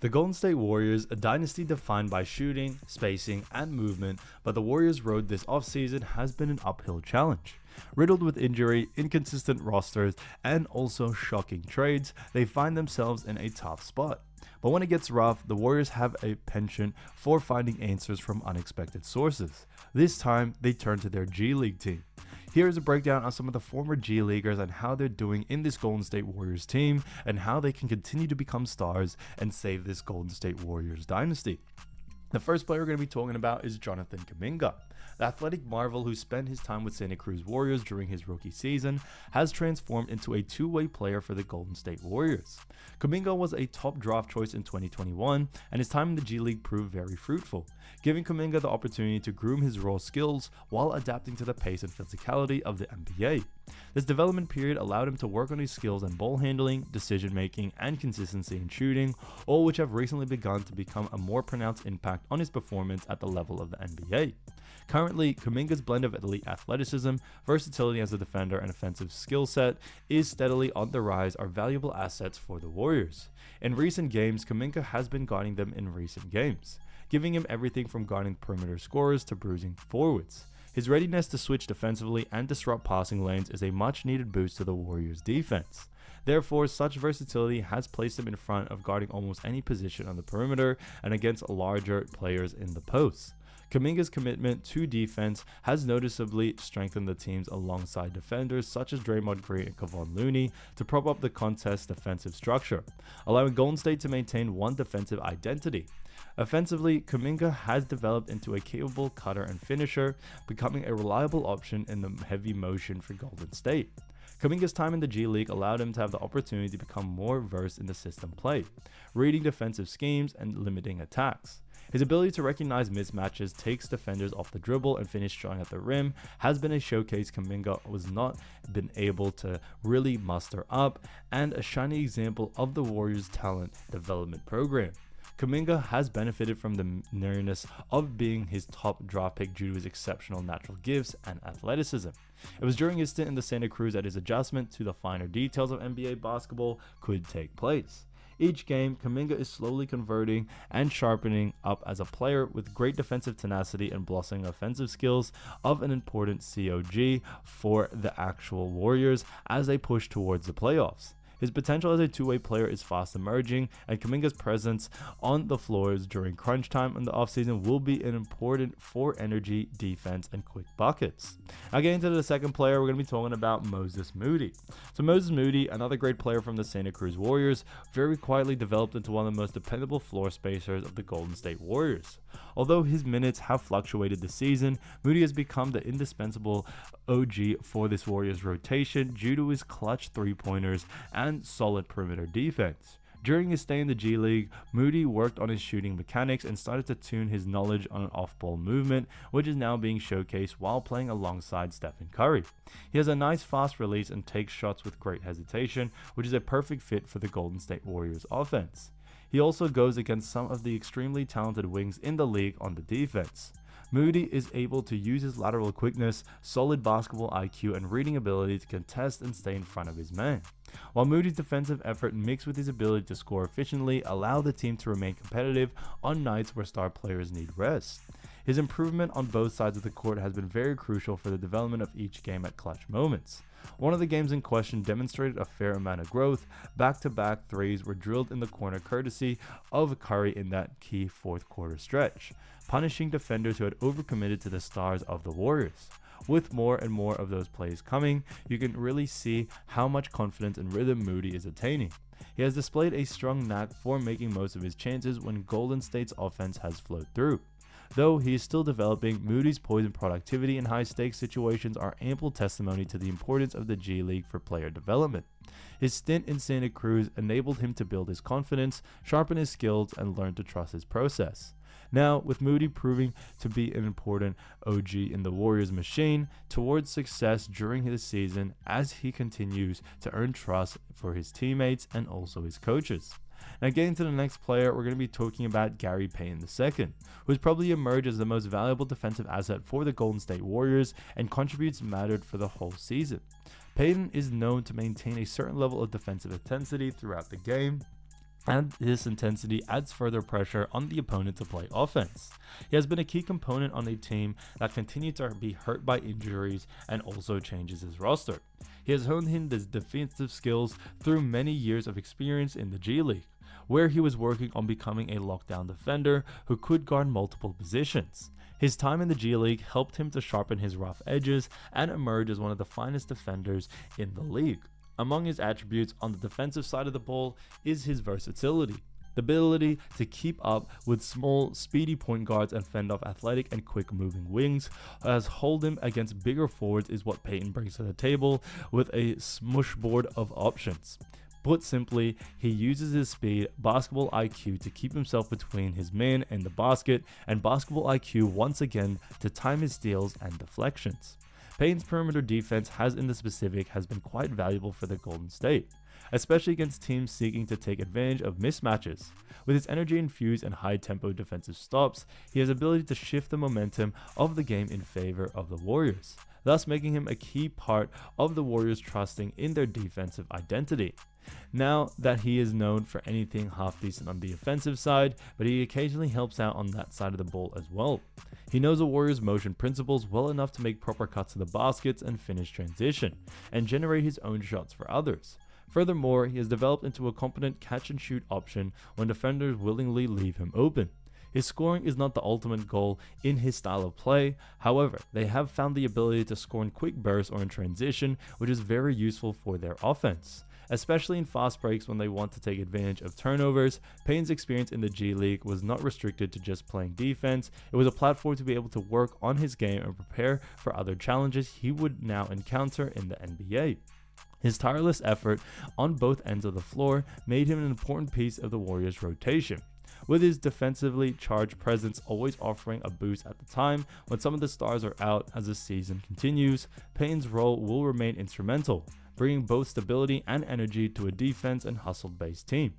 The Golden State Warriors, a dynasty defined by shooting, spacing, and movement, but the Warriors' road this offseason has been an uphill challenge. Riddled with injury, inconsistent rosters, and also shocking trades, they find themselves in a tough spot. But when it gets rough, the Warriors have a penchant for finding answers from unexpected sources. This time, they turn to their G League team. Here is a breakdown on some of the former G Leaguers and how they're doing in this Golden State Warriors team and how they can continue to become stars and save this Golden State Warriors dynasty. The first player we're going to be talking about is Jonathan Kuminga. The athletic marvel who spent his time with Santa Cruz Warriors during his rookie season has transformed into a two-way player for the Golden State Warriors. Kuminga was a top draft choice in 2021, and his time in the G League proved very fruitful, giving Kuminga the opportunity to groom his raw skills while adapting to the pace and physicality of the NBA. This development period allowed him to work on his skills in ball handling, decision making, and consistency in shooting, all which have recently begun to become a more pronounced impact on his performance at the level of the NBA. Currently, Kuminga's blend of elite athleticism, versatility as a defender, and offensive skill set is steadily on the rise are valuable assets for the Warriors. In recent games, Kuminga has been guarding them in recent games, giving him everything from guarding perimeter scorers to bruising forwards. His readiness to switch defensively and disrupt passing lanes is a much needed boost to the Warriors' defense. Therefore, such versatility has placed him in front of guarding almost any position on the perimeter and against larger players in the post. Kuminga's commitment to defense has noticeably strengthened the teams alongside defenders such as Draymond Green and Kevon Looney to prop up the contest's defensive structure, allowing Golden State to maintain one defensive identity. Offensively, Kuminga has developed into a capable cutter and finisher, becoming a reliable option in the heavy motion for Golden State. Kuminga's time in the G League allowed him to have the opportunity to become more versed in the system play, reading defensive schemes and limiting attacks. His ability to recognize mismatches, takes defenders off the dribble, and finish strong at the rim has been a showcase Kuminga was not been able to really muster up, and a shining example of the Warriors' talent development program. Kuminga has benefited from the nearness of being his top draft pick due to his exceptional natural gifts and athleticism. It was during his stint in the Santa Cruz that his adjustment to the finer details of NBA basketball could take place. Each game, Kuminga is slowly converting and sharpening up as a player with great defensive tenacity and blossoming offensive skills of an important COG for the actual Warriors as they push towards the playoffs. His potential as a two-way player is fast emerging, and Kuminga's presence on the floors during crunch time in the offseason will be important for energy, defense, and quick buckets. Now getting to the second player, we're going to be talking about Moses Moody. So Moses Moody, another great player from the Santa Cruz Warriors, very quietly developed into one of the most dependable floor spacers of the Golden State Warriors. Although his minutes have fluctuated this season, Moody has become the indispensable OG for this Warriors rotation due to his clutch three-pointers and solid perimeter defense. During his stay in the G League, Moody worked on his shooting mechanics and started to tune his knowledge on an off-ball movement, which is now being showcased while playing alongside Steph and Curry. He has a nice fast release and takes shots with great hesitation, which is a perfect fit for the Golden State Warriors offense. He also goes against some of the extremely talented wings in the league on the defense. Moody is able to use his lateral quickness, solid basketball IQ, and reading ability to contest and stay in front of his man. While Moody's defensive effort mixed with his ability to score efficiently allow the team to remain competitive on nights where star players need rest. His improvement on both sides of the court has been very crucial for the development of each game at clutch moments. One of the games in question demonstrated a fair amount of growth. Back-to-back threes were drilled in the corner courtesy of Curry in that key fourth quarter stretch, punishing defenders who had overcommitted to the stars of the Warriors. With more and more of those plays coming, you can really see how much confidence and rhythm Moody is attaining. He has displayed a strong knack for making most of his chances when Golden State's offense has flowed through. Though he is still developing, Moody's poise and productivity in high-stakes situations are ample testimony to the importance of the G League for player development. His stint in Santa Cruz enabled him to build his confidence, sharpen his skills, and learn to trust his process. Now, with Moody proving to be an important OG in the Warriors machine towards success during his season as he continues to earn trust for his teammates and also his coaches. Now getting to the next player, we're going to be talking about Gary Payton II, who has probably emerged as the most valuable defensive asset for the Golden State Warriors and contributes mattered for the whole season. Payton is known to maintain a certain level of defensive intensity throughout the game, and this intensity adds further pressure on the opponent to play offense. He has been a key component on a team that continued to be hurt by injuries and also changes his roster. He has honed his defensive skills through many years of experience in the G League, where he was working on becoming a lockdown defender who could guard multiple positions. His time in the G League helped him to sharpen his rough edges and emerge as one of the finest defenders in the league. Among his attributes on the defensive side of the ball is his versatility. The ability to keep up with small, speedy point guards and fend off athletic and quick-moving wings, as hold him against bigger forwards is what Payton brings to the table with a smushboard of options. Put simply, he uses his speed, basketball IQ to keep himself between his man and the basket, and basketball IQ once again to time his steals and deflections. Payton's perimeter defense has been quite valuable for the Golden State, especially against teams seeking to take advantage of mismatches. With his energy-infused and high-tempo defensive stops, he has the ability to shift the momentum of the game in favor of the Warriors, thus making him a key part of the Warriors trusting in their defensive identity. Now that he is known for anything half decent on the offensive side, but he occasionally helps out on that side of the ball as well. He knows the Warriors' motion principles well enough to make proper cuts to the baskets and finish transition, and generate his own shots for others. Furthermore, he has developed into a competent catch-and-shoot option when defenders willingly leave him open. His scoring is not the ultimate goal in his style of play, however, they have found the ability to score in quick bursts or in transition, which is very useful for their offense. Especially in fast breaks when they want to take advantage of turnovers, Payton's experience in the G League was not restricted to just playing defense. It was a platform to be able to work on his game and prepare for other challenges he would now encounter in the NBA. His tireless effort on both ends of the floor made him an important piece of the Warriors' rotation, with his defensively charged presence always offering a boost at the time when some of the stars are out. As the season continues, Payton's role will remain instrumental, bringing both stability and energy to a defense and hustle-based team.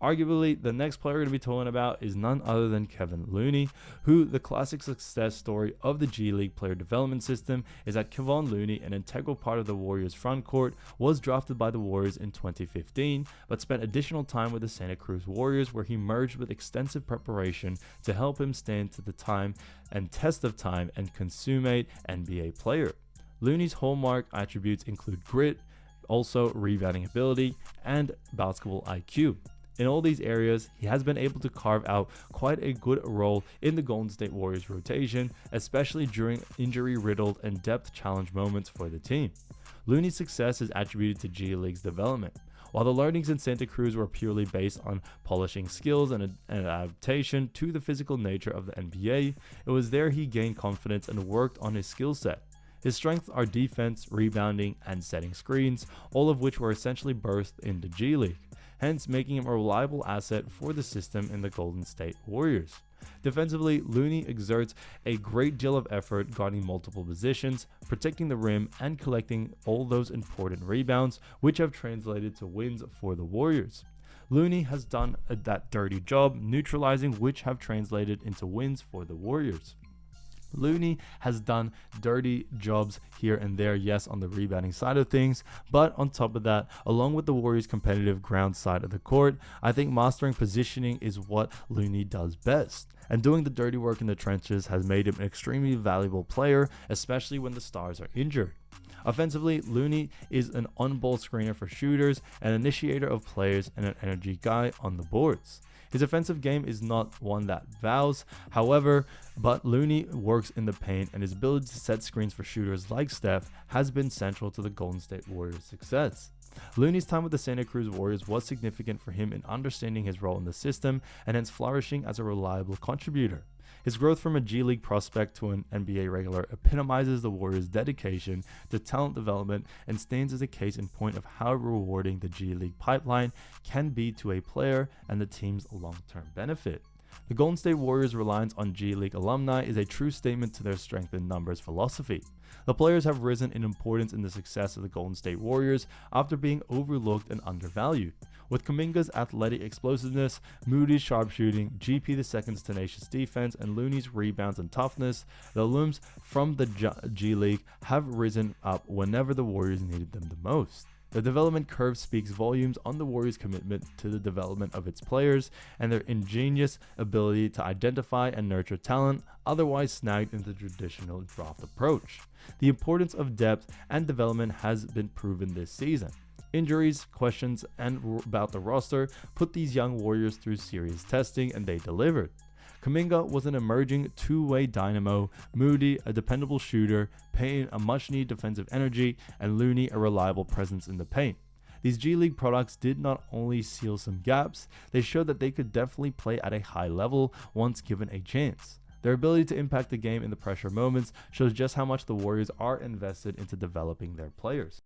Arguably, the next player we're going to be talking about is none other than Kevin Looney, who the classic success story of the G League player development system is that Kevon Looney, an integral part of the Warriors front court, was drafted by the Warriors in 2015, but spent additional time with the Santa Cruz Warriors, where he merged with extensive preparation to help him stand to the time and test of time and consummate NBA player. Looney's hallmark attributes include grit, also rebounding ability, and basketball IQ. In all these areas, he has been able to carve out quite a good role in the Golden State Warriors rotation, especially during injury-riddled and depth challenge moments for the team. Looney's success is attributed to G League's development. While the learnings in Santa Cruz were purely based on polishing skills and adaptation to the physical nature of the NBA, it was there he gained confidence and worked on his skill set. His strengths are defense, rebounding, and setting screens, all of which were essentially birthed in the G League, hence making him a reliable asset for the system in the Golden State Warriors. Defensively, Looney exerts a great deal of effort guarding multiple positions, protecting the rim, and collecting all those important rebounds, which have translated to wins for the Warriors. Looney has done that dirty job, neutralizing which have translated into wins for the Warriors. Looney has done dirty jobs here and there, yes, on the rebounding side of things, but on top of that, along with the Warriors' competitive ground side of the court, I think mastering positioning is what Looney does best. And doing the dirty work in the trenches has made him an extremely valuable player, especially when the stars are injured. Offensively, Looney is an on-ball screener for shooters, an initiator of players, and an energy guy on the boards. His offensive game is not one that vows, however, but Looney works in the paint, and his ability to set screens for shooters like Steph has been central to the Golden State Warriors' success. Looney's time with the Santa Cruz Warriors was significant for him in understanding his role in the system and hence flourishing as a reliable contributor. His growth from a G League prospect to an NBA regular epitomizes the Warriors' dedication to talent development and stands as a case in point of how rewarding the G League pipeline can be to a player and the team's long-term benefit. The Golden State Warriors' reliance on G League alumni is a true statement to their strength in numbers philosophy. The players have risen in importance in the success of the Golden State Warriors after being overlooked and undervalued. With Kuminga's athletic explosiveness, Moody's sharpshooting, GP II's tenacious defense, and Looney's rebounds and toughness, the alums from the G League have risen up whenever the Warriors needed them the most. The development curve speaks volumes on the Warriors' commitment to the development of its players and their ingenious ability to identify and nurture talent otherwise snagged in the traditional draft approach. The importance of depth and development has been proven this season. Injuries, questions, and about the roster put these young Warriors through serious testing, and they delivered. Kuminga was an emerging two-way dynamo, Moody a dependable shooter, Payne a much-needed defensive energy, and Looney a reliable presence in the paint. These G League products did not only seal some gaps, they showed that they could definitely play at a high level once given a chance. Their ability to impact the game in the pressure moments shows just how much the Warriors are invested into developing their players.